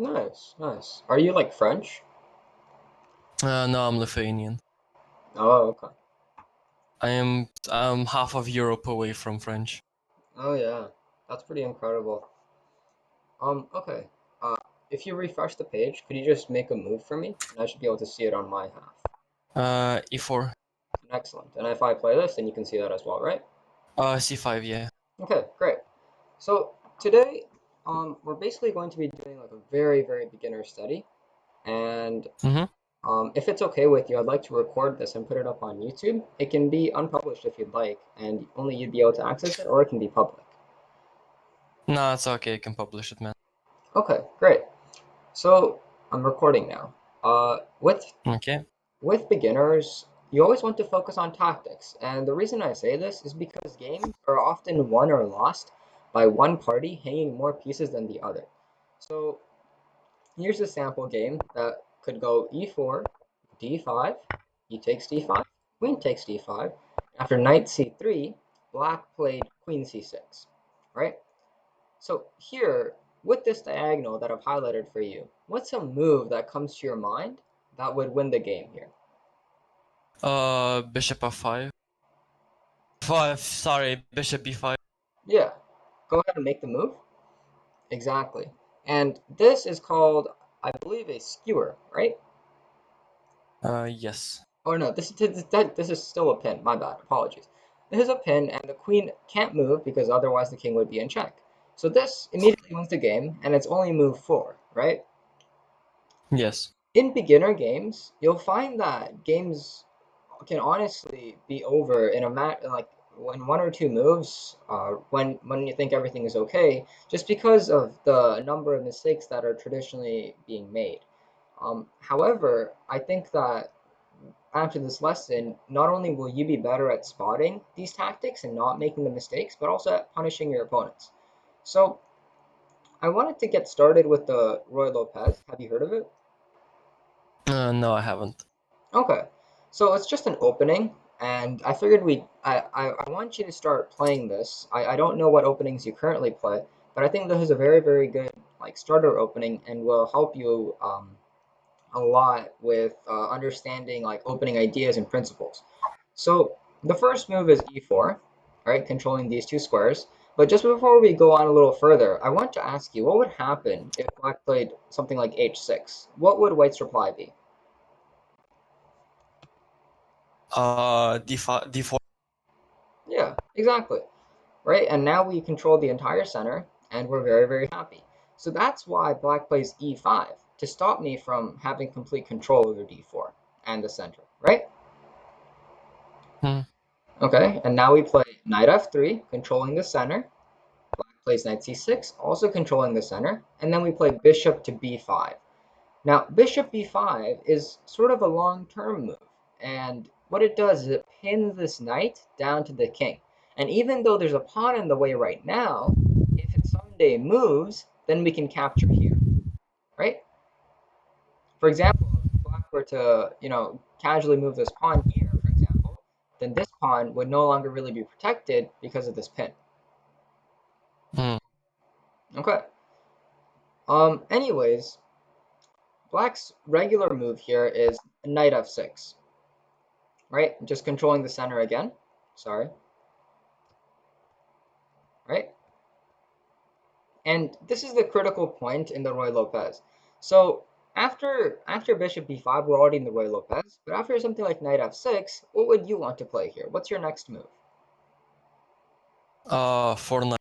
Nice, nice. Are you like French? No, I'm Lithuanian. Oh, okay. I'm half of Europe away from French. Oh yeah, that's pretty incredible. Okay. Uh, if you refresh the page, could you just make a move for me? And I should be able to see it on my half. E4. Excellent. And if I play this, then you can see that as well, right? C5, yeah. Okay, great. So today, we're basically going to be doing like a very, very beginner study. And Mm-hmm. if it's okay with you, I'd like to record this and put it up on YouTube. It can be unpublished if you'd like, and only you'd be able to access it, or it can be public. No, it's okay. I can publish it, man. Okay, great. So I'm recording now. Okay. With beginners, you always want to focus on tactics, and the reason I say this is because games are often won or lost by one party hanging more pieces than the other. So here's a sample game that could go e4, d5, e takes d5, queen takes d5. After knight c3, black played queen c6, right? So here, with this diagonal that I've highlighted for you, what's a move that comes to your mind that would win the game here? Bishop f5. Five. Sorry, bishop b5. Yeah, go ahead and make the move. Exactly. And this is called, I believe, a skewer, right? Yes. Or no, this is still a pin. My bad. Apologies. This is a pin, and the queen can't move because otherwise the king would be in check. So this immediately wins the game, and it's only move four, right? Yes. In beginner games, you'll find that games can honestly be over in a mat like when one or two moves, when you think everything is okay, just because of the number of mistakes that are traditionally being made. However, I think that after this lesson, not only will you be better at spotting these tactics and not making the mistakes, but also at punishing your opponents. So I wanted to get started with the Roy Lopez. Have you heard of it? No, I haven't. Okay, so it's just an opening, and I figured I want you to start playing this. I don't know what openings you currently play, but I think this is a very, very good like starter opening and will help you a lot with understanding like opening ideas and principles. So the first move is e4, right, controlling these two squares. But just before we go on a little further, I want to ask you, what would happen if black played something like h6? What would white's reply be? D5, D4. Yeah, exactly. Right? And now we control the entire center, and we're very, very happy. So that's why black plays e5, to stop me from having complete control over d4 and the center, right? Hmm. Okay, and now we play knight f3, controlling the center. Black plays knight c6, also controlling the center. And then we play bishop to b5. Now, bishop b5 is sort of a long-term move, and what it does is it pins this knight down to the king. And even though there's a pawn in the way right now, if it someday moves, then we can capture here, right? For example, if black were to, casually move this pawn here, for example, then this pawn would no longer really be protected because of this pin. Hmm. Okay. Anyways, black's regular move here is knight f6, right? Just controlling the center again. Sorry, right? And this is the critical point in the Roy Lopez. So after bishop b5, we're already in the Roy Lopez. But after something like knight f6, what would you want to play here? What's your next move? 4 knight.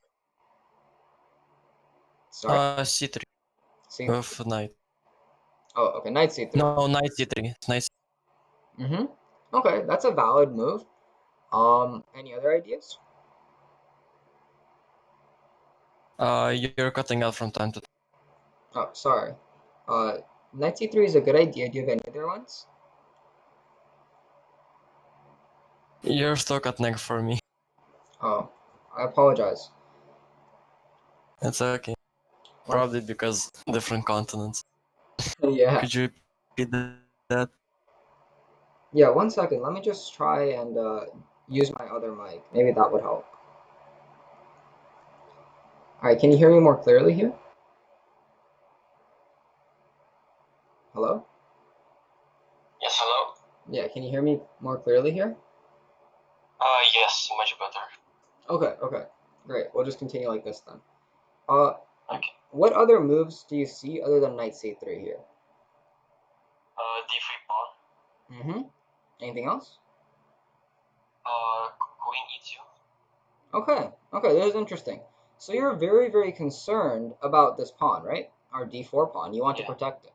Sorry, C3 c3. with knight. Oh, okay, knight c3. No, knight C3. Knight. Mm-hmm. Okay, that's a valid move. Any other ideas? You're cutting out from time to time. Oh, sorry. Uh, knight c3 is a good idea. Do you have any other ones? You're stuck at neck for me. Oh, I apologize. It's okay. Okay. Probably because different continents. Yeah. Could you repeat that? Yeah, one second. Let me just try and use my other mic. Maybe that would help. All right, can you hear me more clearly here? Hello? Yes, hello? Yeah, can you hear me more clearly here? Yes, much better. Okay, great. We'll just continue like this then. Uh, Okay. what other moves do you see other than knight c3 here? D3 pawn. Mm-hmm. Anything else? Queen E2. Okay, this is interesting. So you're very, very concerned about this pawn, right? Our d4 pawn. You want to Yeah. protect it.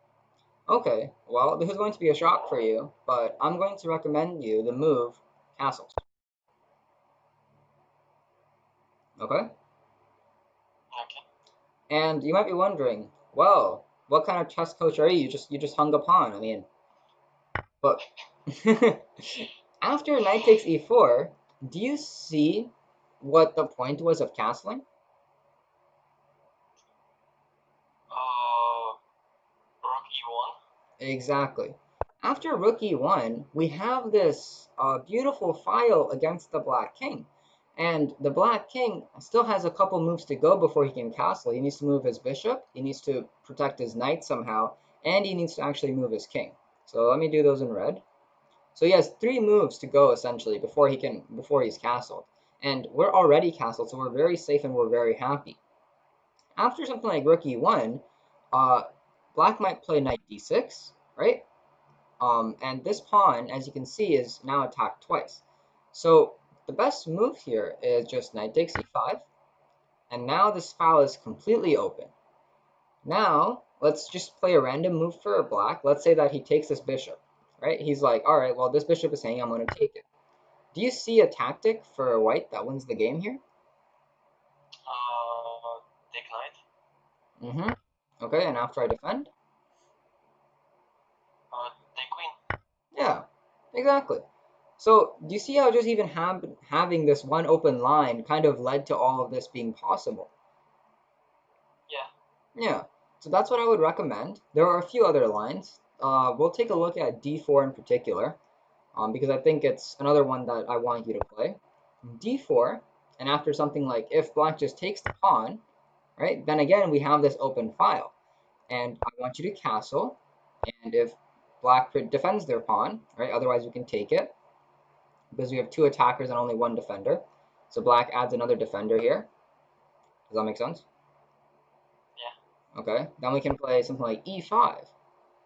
Okay, well, this is going to be a shock for you, but I'm going to recommend you the move castles. Okay? Okay. And you might be wondering, well, what kind of chess coach are you? You just hung a pawn. I mean, but after knight takes e4, do you see what the point was of castling? Rook E1. Exactly. After rook e1, we have this beautiful file against the black king. And the black king still has a couple moves to go before he can castle. He needs to move his bishop, he needs to protect his knight somehow, and he needs to actually move his king. So let me do those in red. So he has 3 moves to go essentially before he's castled. And we're already castled, so we're very safe and we're very happy. After something like rook e1, uh, black might play knight d6, right? And this pawn, as you can see, is now attacked twice. So the best move here is just knight takes e5, and now this file is completely open. Now, let's just play a random move for black. Let's say that he takes this bishop, right? He's like, all right, well, this bishop is hanging, I'm going to take it. Do you see a tactic for white that wins the game here? Take knight. Mm-hmm. Okay, and after I defend? Take queen. Yeah, exactly. So do you see how just even having this one open line kind of led to all of this being possible? Yeah. Yeah, so that's what I would recommend. There are a few other lines. We'll take a look at d4 in particular, because I think it's another one that I want you to play. d4, and after something like if black just takes the pawn, right, then again we have this open file. And I want you to castle, and if black defends their pawn, right, otherwise we can take it, because we have 2 attackers and only 1 defender. So black adds another defender here. Does that make sense? Yeah. Okay, then we can play something like e5.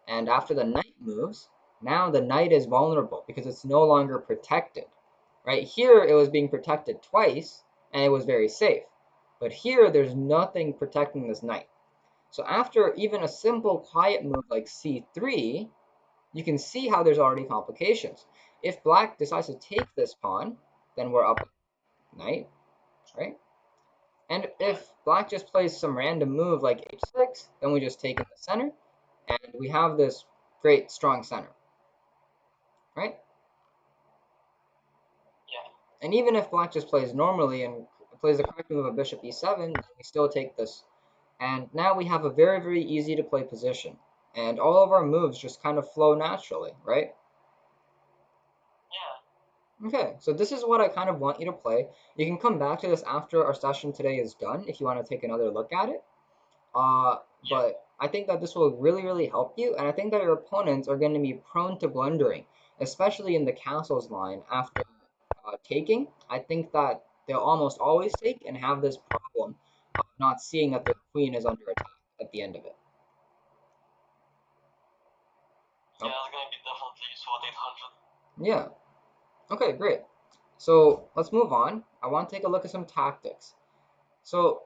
And after the knight moves, now the knight is vulnerable because it's no longer protected. Right here, it was being protected twice, and it was very safe. But here, there's nothing protecting this knight. So after even a simple quiet move like c3, you can see how there's already complications. If black decides to take this pawn, then we're up knight, right? And if black just plays some random move like h6, then we just take in the center, and we have this great strong center, right? Yeah. And even if black just plays normally and plays the correct move of bishop e7, then we still take this. And now we have a very, very easy to play position. And all of our moves just kind of flow naturally, right? Yeah. Okay, so this is what I kind of want you to play. You can come back to this after our session today is done if you want to take another look at it. Yeah. But I think that this will really, really help you, and I think that your opponents are going to be prone to blundering, especially in the castles line after taking. I think that they'll almost always take and have this problem of not seeing that their queen is under attack at the end of it. Yeah, Oh, it's gonna be definitely useful at 800. yeah. Okay, great. So let's move on. I want to take a look at some tactics. So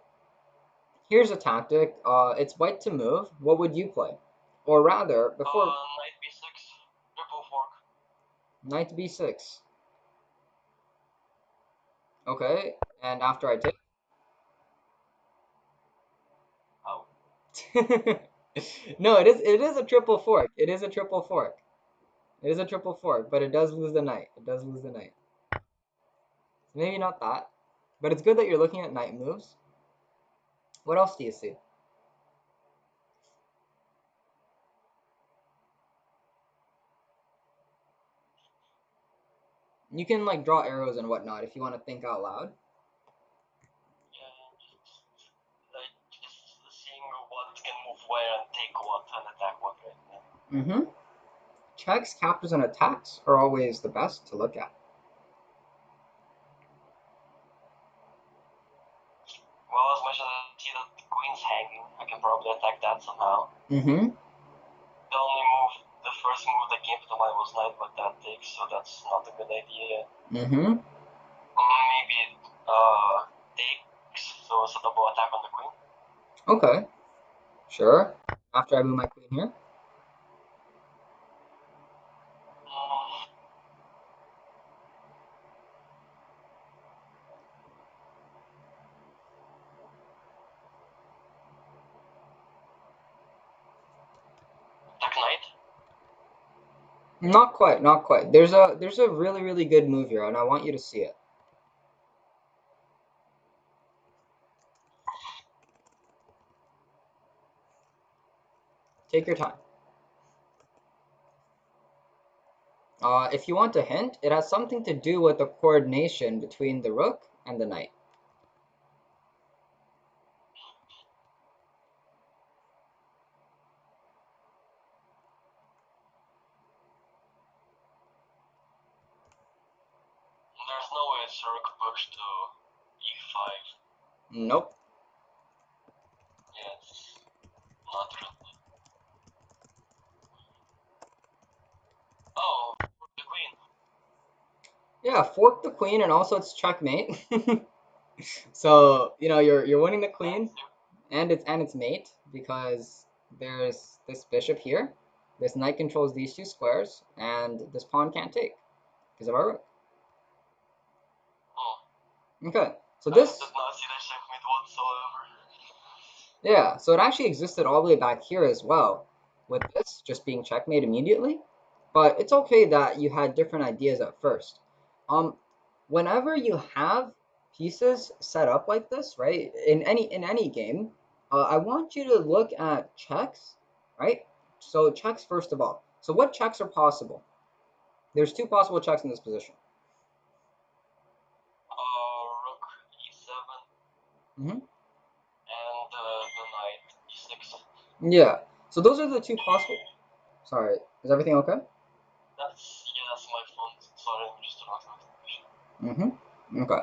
here's a tactic. It's white to move. What would you play? Or rather, before Knight B6. Triple fork. knight b6. Okay, and after I take. Oh. No, it is a triple fork. It is a triple fork. It is a triple fork, but it does lose the knight. It does lose the knight. So maybe not that, but it's good that you're looking at knight moves. What else do you see? You can like draw arrows and whatnot if you want to think out loud. Yeah, just seeing what can move where and take what and attack what right now. Mm-hmm. Checks, captures, and attacks are always the best to look at. Well, as much as I see that the queen's hanging, I can probably attack that somehow. Mm-hmm. The only move, the first move that came to mind was knight, but that takes, so that's not a good idea. Mm-hmm. Maybe takes, so it's a double attack on the queen. Okay. Sure. After I move my queen here. Mm, attack knight. Not quite, not quite. There's a really, really good move here, and I want you to see it. Take your time. If you want a hint, it has something to do with the coordination between the rook and the knight. There's no way it's rook push to e5. Nope. Yeah, it's not really. Oh, the queen. Yeah, fork the queen, and also it's checkmate. So you're winning the queen, and it's mate because there's this bishop here. This knight controls these two squares, and this pawn can't take because of our rook. Okay, so I this, did not see that checkmate whatsoever. yeah, so it actually existed all the way back here as well, with this just being checkmate immediately. But it's okay that you had different ideas at first. Um, Whenever you have pieces set up like this, right, in any game, I want you to look at checks, right? So checks first of all. So what checks are possible? There's two possible checks in this position. Rook e7 Hmm. and the knight e6. Yeah. So those are the two possible. Sorry, is everything okay? That's my phone. Sorry, I'm just turning off notification. Mm-hmm. Okay.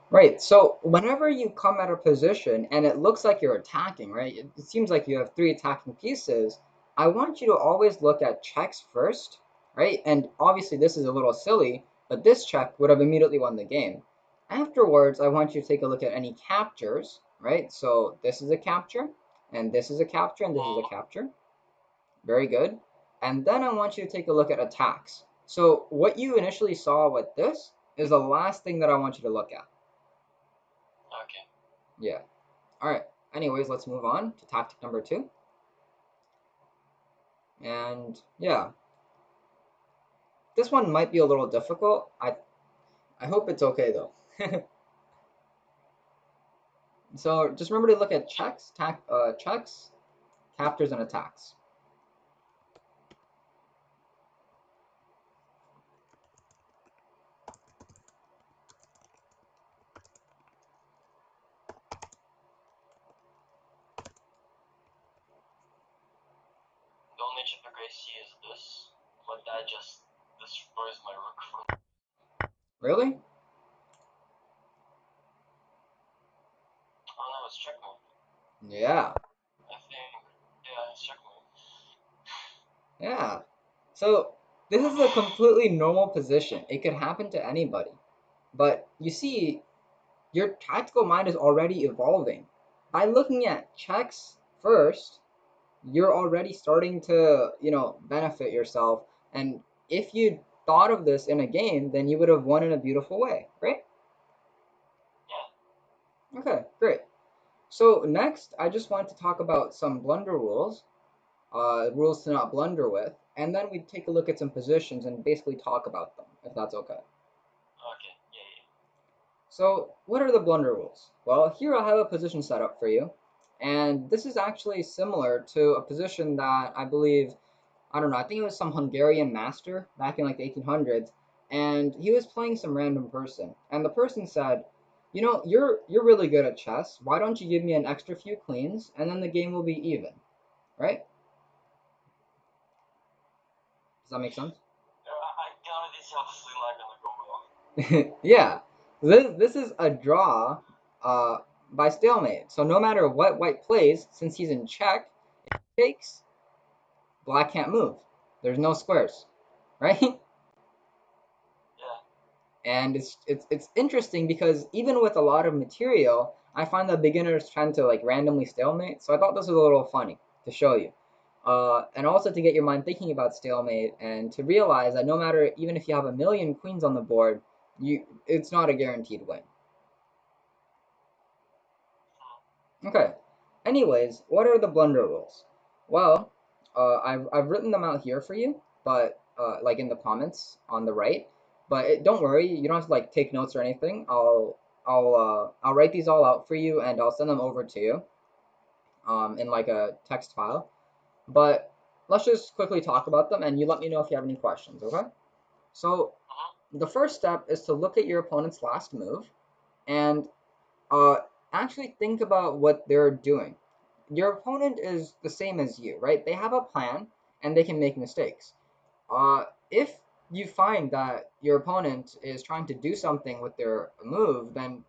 Right. So whenever you come at a position and it looks like you're attacking, right? It seems like you have three attacking pieces. I want you to always look at checks first, right? And obviously this is a little silly, but this check would have immediately won the game. Afterwards, I want you to take a look at any captures, right? So this is a capture, and this is a capture, and this is a capture. Very good. And then I want you to take a look at attacks. So what you initially saw with this is the last thing that I want you to look at. Okay. Yeah. All right. Anyways, let's move on to tactic number 2. And yeah, this one might be a little difficult. I hope it's okay though. So just remember to look at checks, captures, and attacks. The only check I see is this, but that just destroys my rook from. Really? Oh no, it's checkmate. Yeah. I think. Yeah, it's checkmate. Yeah. So this is a completely normal position. It could happen to anybody. But you see, your tactical mind is already evolving. By looking at checks first, you're already starting to, benefit yourself. And if you thought of this in a game, then you would have won in a beautiful way, right? Yeah. Okay, great. So next, I just want to talk about some blunder rules, rules to not blunder with, and then we take a look at some positions and basically talk about them, if that's okay. Okay. Yeah. So what are the blunder rules? Well, here I have a position set up for you, and this is actually similar to a position that I believe, I don't know, I think it was some Hungarian master back in like the 1800s, and he was playing some random person, and the person said, you're really good at chess. Why don't you give me an extra few queens, and then the game will be even, right? that make sense? I can already see how this is not gonna go well. Yeah. This is a draw by stalemate. So no matter what white plays, since he's in check, if he takes, black can't move. There's no squares, right? Yeah. And it's interesting because even with a lot of material, I find that beginners tend to like randomly stalemate. So I thought this was a little funny to show you. And also to get your mind thinking about stalemate and to realize that no matter, even if you have a million queens on the board, it's not a guaranteed win. Okay. Anyways, what are the blunder rules? Well, I've written them out here for you, but like in the comments on the right. But don't worry, you don't have to like take notes or anything. I'll write these all out for you and I'll send them over to you in like a text file. But let's just quickly talk about them and you let me know if you have any questions, okay? So the first step is to look at your opponent's last move and uh, actually think about what they're doing. Your opponent is the same as you, right? They have a plan and they can make mistakes. If you find that your opponent is trying to do something with their move, then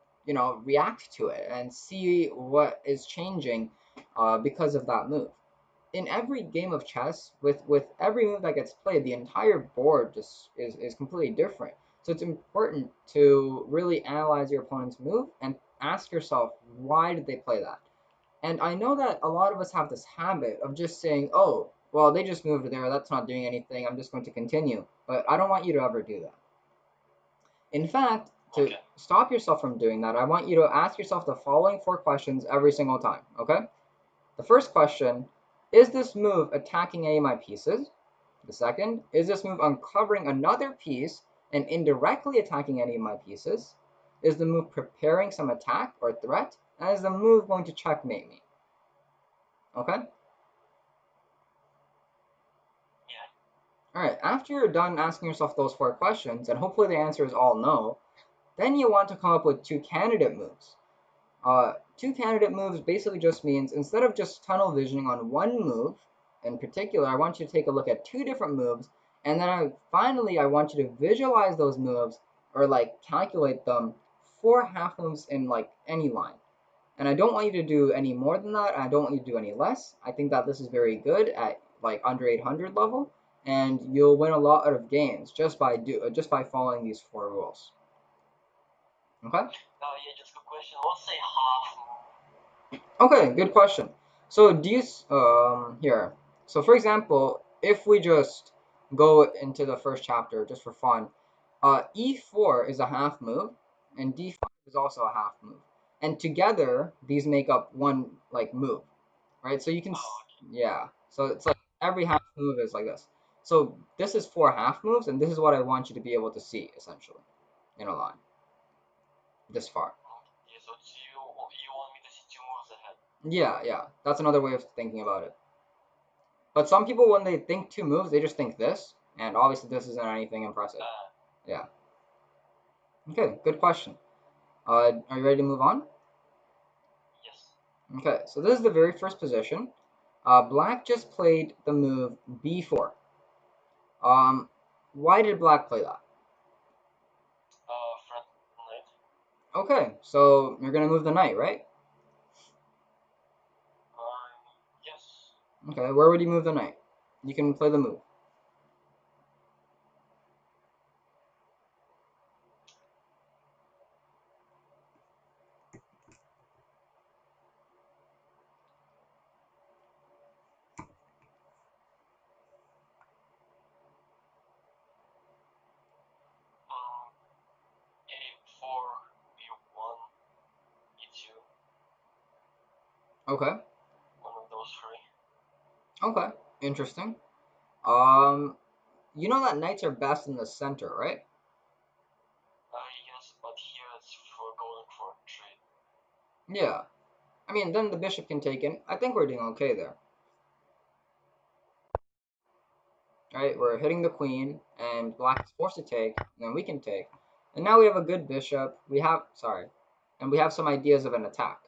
react to it and see what is changing because of that move. In every game of chess, with every move that gets played, the entire board just is completely different. So it's important to really analyze your opponent's move and ask yourself, why did they play that? And I know that a lot of us have this habit of just saying, oh, well, they just moved there. That's not doing anything. I'm just going to continue. But I don't want you to ever do that. In fact, to stop yourself from doing that, I want you to ask yourself the following 4 questions every single time, okay? The first question, is this move attacking any of my pieces? The second, is this move uncovering another piece and indirectly attacking any of my pieces? Is the move preparing some attack or threat? And is the move going to checkmate me? Okay? Yeah. Alright, after you're done asking yourself those 4 questions, and hopefully the answer is all no, then you want to come up with 2 candidate moves. 2 candidate moves basically just means instead of just tunnel visioning on one move in particular, I want you to take a look at 2 different moves, and then finally I want you to visualize those moves or like calculate them 4 half moves in like any line. And I don't want you to do any more than that. I don't want you to do any less. I think that this is very good at like under 800 level, and you'll win a lot of games just by following these 4 rules. Okay. Yeah, just a question. Let's say half. Okay, good question. So do you here? So for example, if we just go into the first chapter just for fun, E4 is a half move, and D5 is also a half move, and together these make up one like move, right? So you can yeah. So it's like every half move is like this. So this is 4 half moves, and this is what I want you to be able to see essentially in a line this far. Yeah, so you want me to see 2 moves ahead? Yeah. That's another way of thinking about it. But some people, when they think 2 moves, they just think this, and obviously this isn't anything impressive. Yeah. Okay, good question. Are you ready to move on? Yes. Okay, so this is the very first position. Black just played the move b4. Why did black play that? Front knight. Okay, so you're gonna move the knight, right? Yes. Okay, where would you move the knight? You can play the move. A4, B1, E2. Okay. One of those 3. Okay, interesting. You know that knights are best in the center, right? Yes, but here it's for going for a trade. Yeah. I mean, then the bishop can take in. I think we're doing okay there. Right, we're hitting the queen, and black is forced to take, and then we can take. And now we have a good bishop. And we have some ideas of an attack.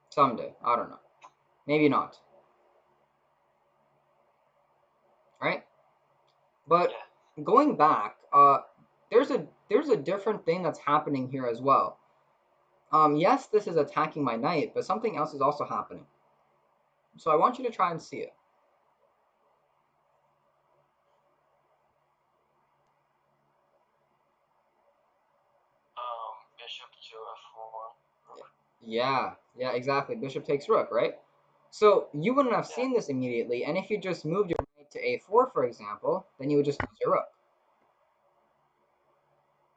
Someday, I don't know. Maybe not. right? But Yeah. going back, there's a different thing that's happening here as well. Yes, this is attacking my knight, but something else is also happening. So I want you to try and see it. Bishop to f1. Yeah, exactly. Bishop takes rook, right? So you wouldn't have Yeah. seen this immediately, and if you just moved your knight to a4, for example, then you would just lose your rook,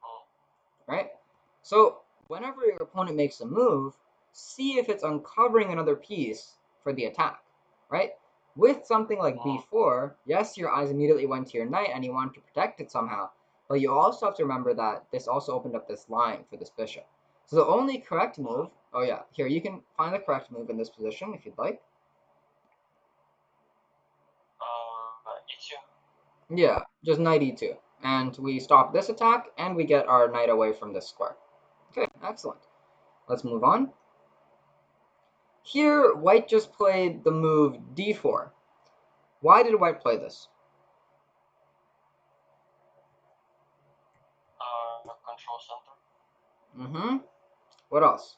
Mm. right? So whenever your opponent makes a move, see if it's uncovering another piece for the attack, right? With something like b4, yes, your eyes immediately went to your knight and you wanted to protect it somehow, but you also have to remember that this also opened up this line for this bishop. So the only correct move, oh yeah, here you can find the correct move in this position if you'd like. E2. Yeah, just knight e2. And we stop this attack and we get our knight away from this square. Okay, excellent. Let's move on. Here, white just played the move d4. Why did white play this? Control center. Mm-hmm. What else?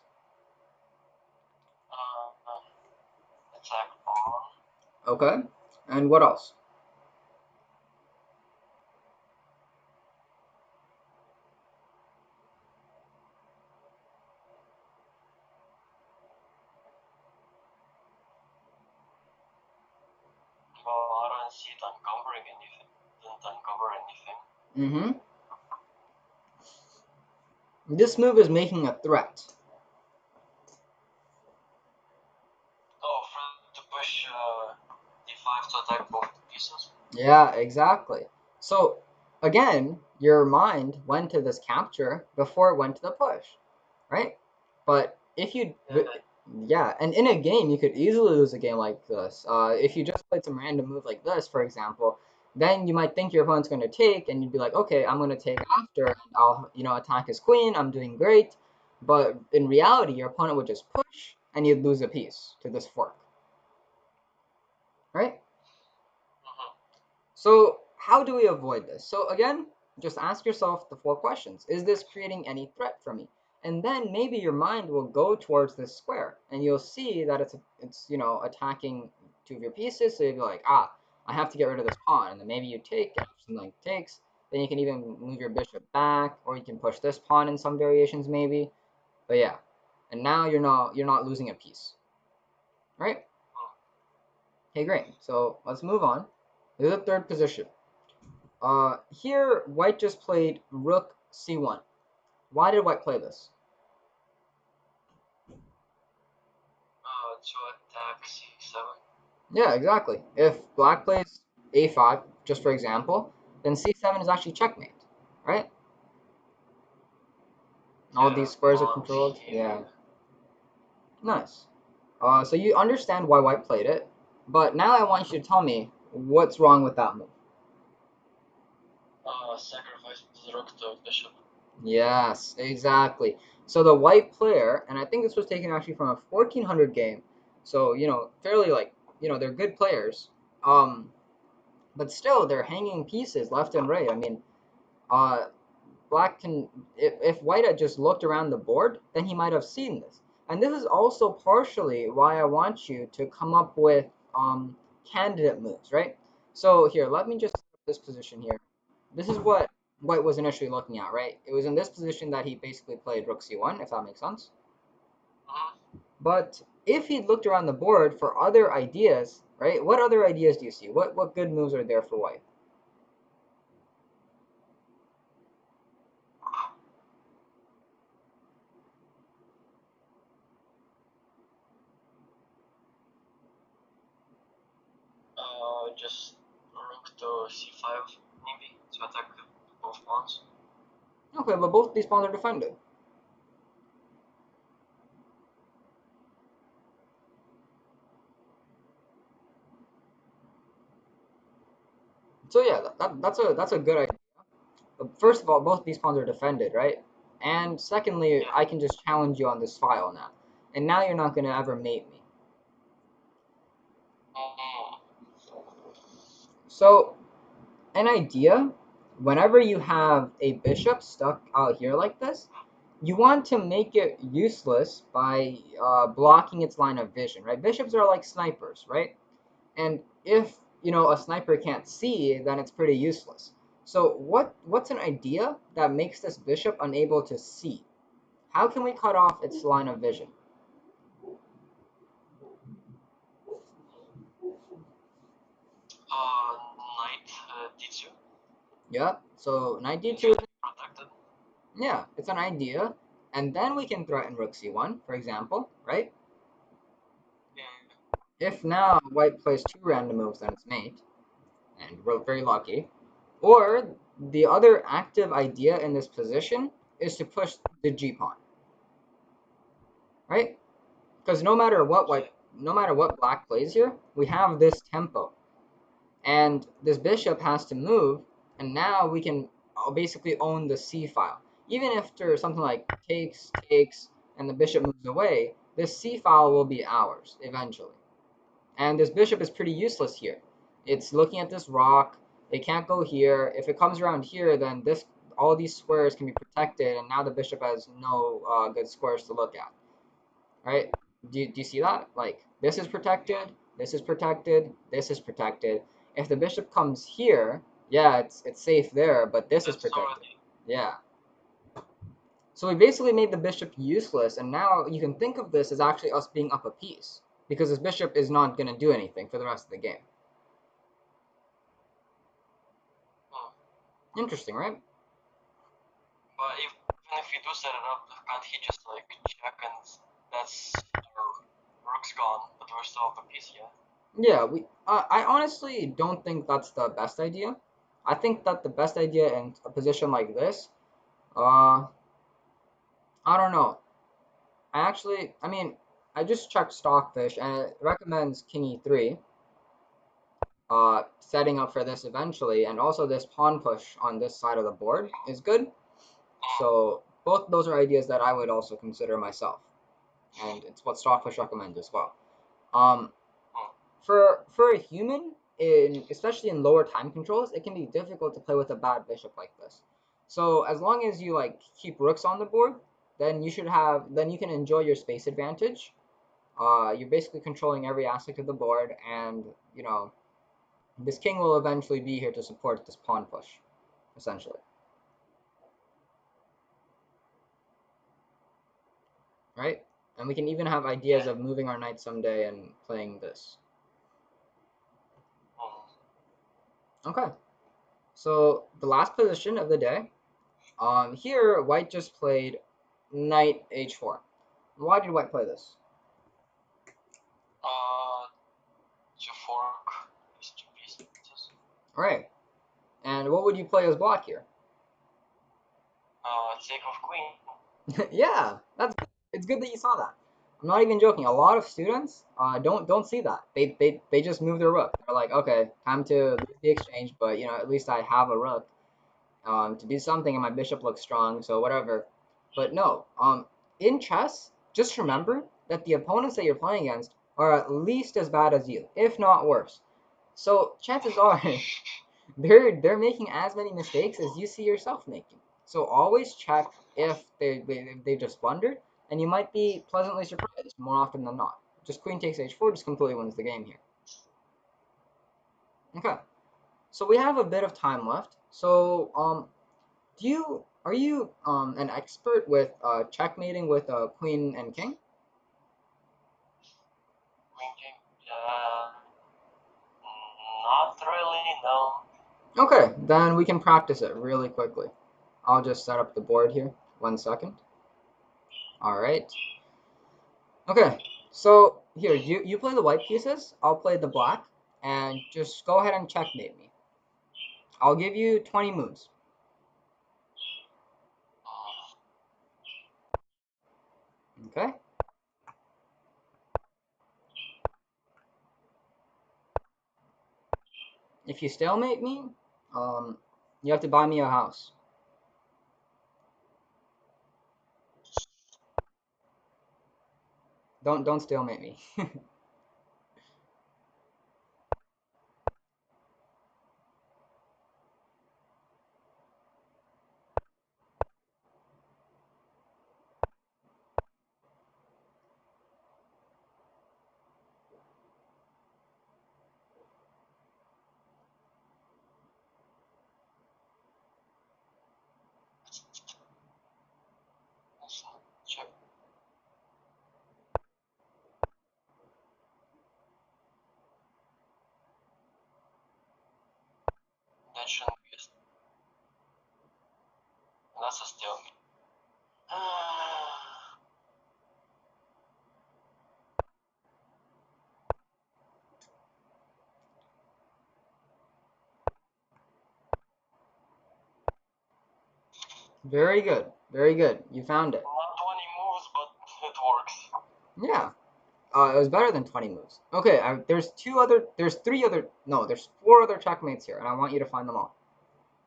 Attack pawn. Okay. And what else? Well, I don't see it uncovering anything. Didn't uncover anything. Mm-hmm. This move is making a threat. Oh, to push d5 to attack both pieces. Yeah, exactly. So, again, your mind went to this capture before it went to the push, right? But if you, yeah, and in a game, you could easily lose a game like this. If you just played some random move like this, for example, then you might think your opponent's going to take, and you'd be like, okay, I'm going to take after, and I'll, attack his queen. I'm doing great. But in reality, your opponent would just push, and you'd lose a piece to this fork, right? So how do we avoid this? So again, just ask yourself the 4 questions. Is this creating any threat for me? And then maybe your mind will go towards this square and you'll see that it's attacking 2 of your pieces. So you'll be like, I have to get rid of this pawn. And then maybe you take, and something like takes, then you can even move your bishop back, or you can push this pawn in some variations maybe. But yeah. And now you're not losing a piece. Right? Okay, great. So let's move on. This is the third position. Here, white just played rook c1. Why did white play this? To attack c7. Yeah, exactly. If black plays a5, just for example, then c7 is actually checkmate, right? All these squares are controlled. Yeah, nice. So you understand why white played it, but now I want you to tell me what's wrong with that move. Sacrifice rook to bishop. Yes, exactly. So the white player, and I think this was taken actually from a 1400 game, so fairly they're good players. But still they're hanging pieces left and right. I mean, uh, black can if white had just looked around the board, then he might have seen this. And this is also partially why I want you to come up with candidate moves, right? So here, let me just set up this position here. This is what white was initially looking at, right? It was in this position that he basically played rook c1, if that makes sense. But if he'd looked around the board for other ideas, right? What other ideas do you see? What good moves are there for white? Just rook to c5 maybe to attack both pawns. Okay, but both these pawns are defended. So yeah, that's a good idea. But first of all, both these pawns are defended, right? And secondly, I can just challenge you on this file now. And now you're not going to ever mate me. So an idea, whenever you have a bishop stuck out here like this, you want to make it useless by blocking its line of vision, right? Bishops are like snipers, right? And if a sniper can't see, then it's pretty useless. So what's an idea that makes this bishop unable to see? How can we cut off its line of vision? Knight d2. Yeah, so knight d2, Just be protected. yeah, it's an idea. And then we can threaten rook c1, for example, right? Yeah. If now white plays two random moves, then it's mate, and we're very lucky. Or the other active idea in this position is to push the g-pawn, right? Because no matter what black plays here, we have this tempo, and this bishop has to move, and now we can basically own the c file. Even after something like takes, and the bishop moves away, this c file will be ours eventually. And this bishop is pretty useless here. It's looking at this rock. It can't go here. If it comes around here, then all these squares can be protected, and now the bishop has no good squares to look at, right? Do you see that? Like, this is protected, this is protected, this is protected. If the bishop comes here, yeah, it's safe there, but this is protected. Yeah. So we basically made the bishop useless, and now you can think of this as actually us being up a piece, because this bishop is not going to do anything for the rest of the game. Interesting, right? But even if we do set it up, can't he just like check and that's our rook's gone, but we're still up a piece, yeah? Yeah, I honestly don't think that's the best idea. I think that the best idea in a position like this, uh, I don't know. I mean, I just checked Stockfish and it recommends King E3, setting up for this eventually, and also this pawn push on this side of the board is good. So both those are ideas that I would also consider myself, and it's what Stockfish recommends as well. Um, for a human, especially in lower time controls, it can be difficult to play with a bad bishop like this. So as long as you like keep rooks on the board, then you can enjoy your space advantage. You're basically controlling every aspect of the board, and this king will eventually be here to support this pawn push, essentially, right? And we can even have ideas of moving our knight someday and playing this. Okay, so the last position of the day. Here white just played knight h4. Why did white play this? To fork these two pieces. All right, and what would you play as block here? Take of queen. Yeah, it's good that you saw that. I'm not even joking. A lot of students don't see that. They just move their rook. They're like, okay, time to lose the exchange, but at least I have a rook to do something, and my bishop looks strong, so whatever. But no, in chess, just remember that the opponents that you're playing against are at least as bad as you, if not worse. So chances are they're making as many mistakes as you see yourself making. So always check if they just blundered, and you might be pleasantly surprised more often than not. Just queen takes h4 just completely wins the game here. Okay, so we have a bit of time left. So are you an expert with checkmating with queen and king? Queen king. Not really, no. Okay, then we can practice it really quickly. I'll just set up the board here. 1 second. All right. Okay, so here, you play the white pieces, I'll play the black, and just go ahead and checkmate me. I'll give you 20 moves. Okay? If you stalemate me, you have to buy me a house. Don't stalemate me. that shouldn't be that's a stalemate. Very good. Very good. You found it. Not 20 moves, but it works. Yeah. It was better than 20 moves. Okay, there's four other checkmates here, and I want you to find them all.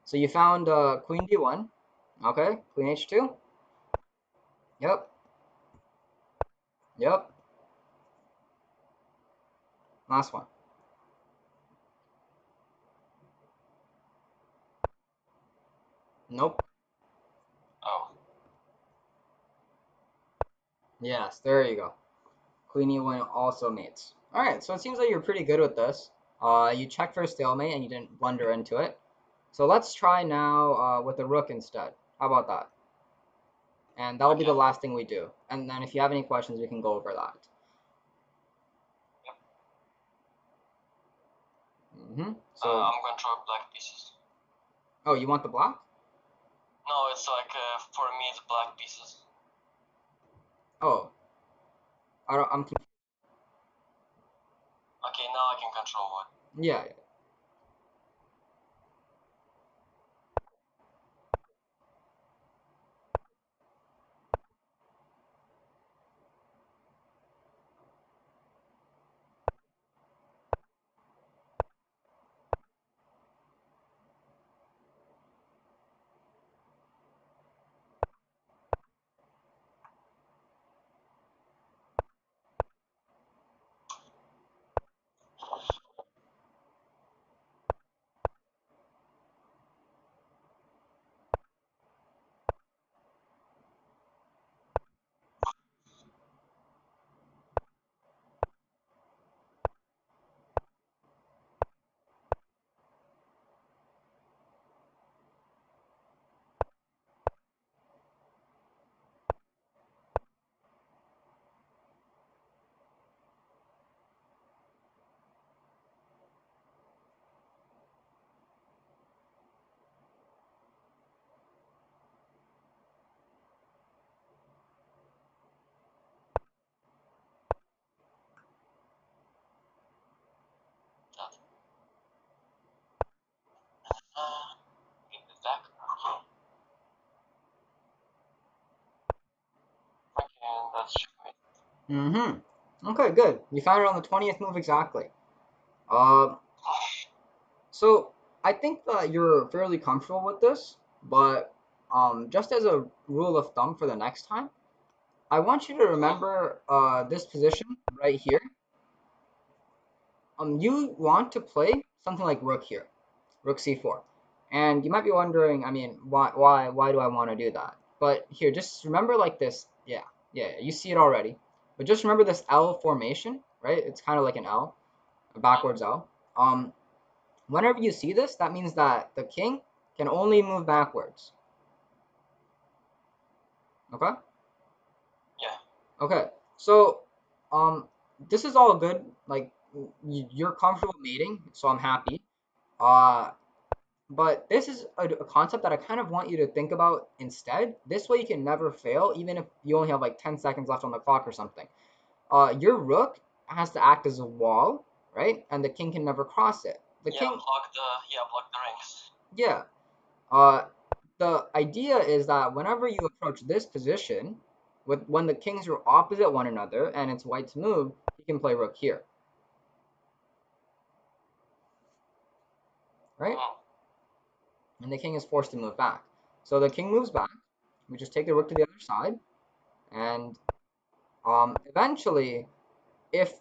So you found Queen D1. Okay, Queen H2. Yep. Yep. Last one. Nope. Oh. Yes, there you go. Queen E1 also mates. Alright, so it seems like you're pretty good with this. You checked for a stalemate and you didn't blunder into it. So let's try now with a rook instead. How about that? And that will be the last thing we do. And then if you have any questions, we can go over that. So I'm going to throw black pieces. Oh, you want the black? No, it's like, for me, it's black pieces. Oh. I'm confused. Okay, now I can control what? Yeah. Give it back. Okay, and that's checkmate. Okay, good. You found it on the 20th move exactly. So I think that you're fairly comfortable with this, but just as a rule of thumb for the next time, I want you to remember this position right here. You want to play something like rook here, rook c4, and you might be wondering, I mean, why do I want to do that? But here, just remember like this. Yeah, you see it already. But just remember this L formation, right? It's kind of like an L, a backwards L. Whenever you see this, that means that the king can only move backwards. Okay? Yeah. Okay. So, this is all good. Like, you're comfortable mating, so I'm happy. But this is a concept that I kind of want you to think about instead. This way you can never fail, even if you only have like 10 seconds left on the clock or something. Your rook has to act as a wall, right? And the king can never cross it. The king, Block the rings. yeah. The idea is that whenever you approach this position, when the kings are opposite one another and it's white's move, you can play rook here, right? And the king is forced to move back. So the king moves back. We just take the rook to the other side, and eventually, if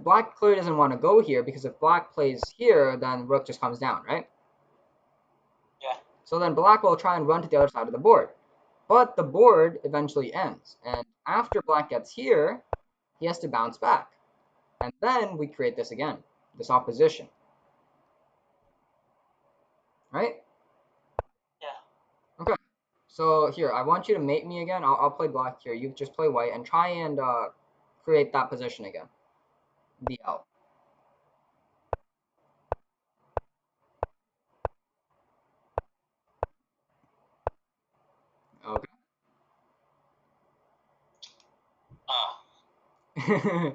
black clearly doesn't want to go here, because if black plays here, then rook just comes down, right? Yeah. So then black will try and run to the other side of the board. But the board eventually ends. And after black gets here, he has to bounce back. And then we create this again, this opposition. Right? Yeah. Okay. So here, I want you to mate me again. I'll play black here. You just play white and try and create that position again. The L. Hmm.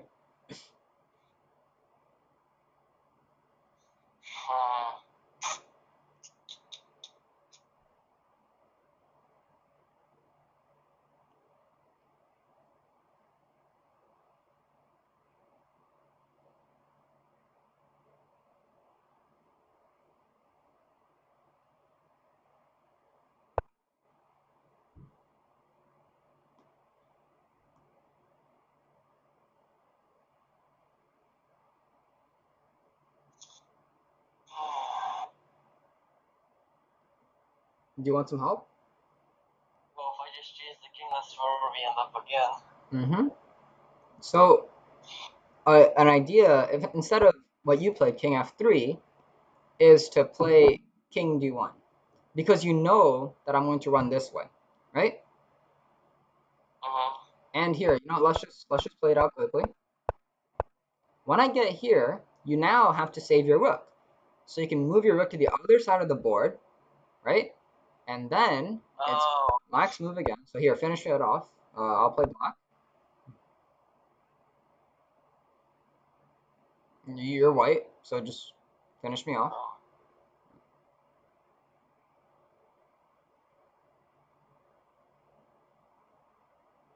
Do you want some help? Well, if I just chase the king, that's where we end up again. Mm-hmm. So, an idea, if instead of what you played, King F3, is to play King D1, because you know that I'm going to run this way, right? Mm-hmm. And here, let's just play it out quickly. When I get here, you now have to save your rook, so you can move your rook to the other side of the board, right? And then it's Oh. black's move again. So here, finish it off. I'll play black. You're white, so just finish me off. Oh.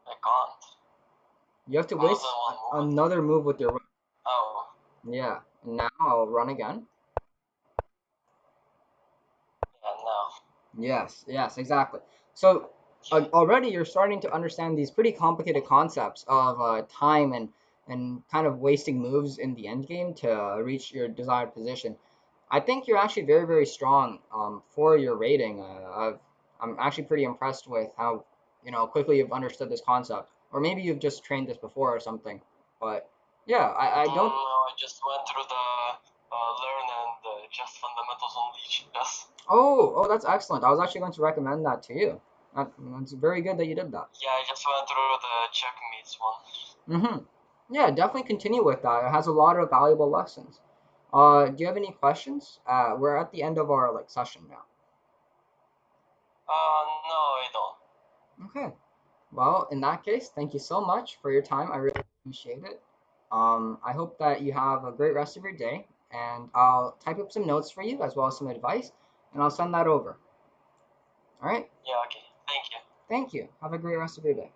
I can't. You have to More waste than one movement. another move with your rook. Oh. Yeah. Now I'll run again. Yeah, no. Yes, exactly. So already you're starting to understand these pretty complicated concepts of time and kind of wasting moves in the end game to reach your desired position. I think you're actually very, very strong for your rating. I'm actually pretty impressed with how quickly you've understood this concept, or maybe you've just trained this before or something. But yeah, I don't. No, I just went through the learn and just fundamentals on leech. Yes. Oh, that's excellent. I was actually going to recommend that to you. That's very good that you did that. Yeah, I just went through the checkmates one. Mm-hmm. Yeah, definitely continue with that. It has a lot of valuable lessons. Do you have any questions? We're at the end of our session now. No, I don't. Okay. Well, in that case, thank you so much for your time. I really appreciate it. I hope that you have a great rest of your day, and I'll type up some notes for you as well as some advice, and I'll send that over. All right. Yeah, okay. Thank you. Thank you. Have a great rest of your day.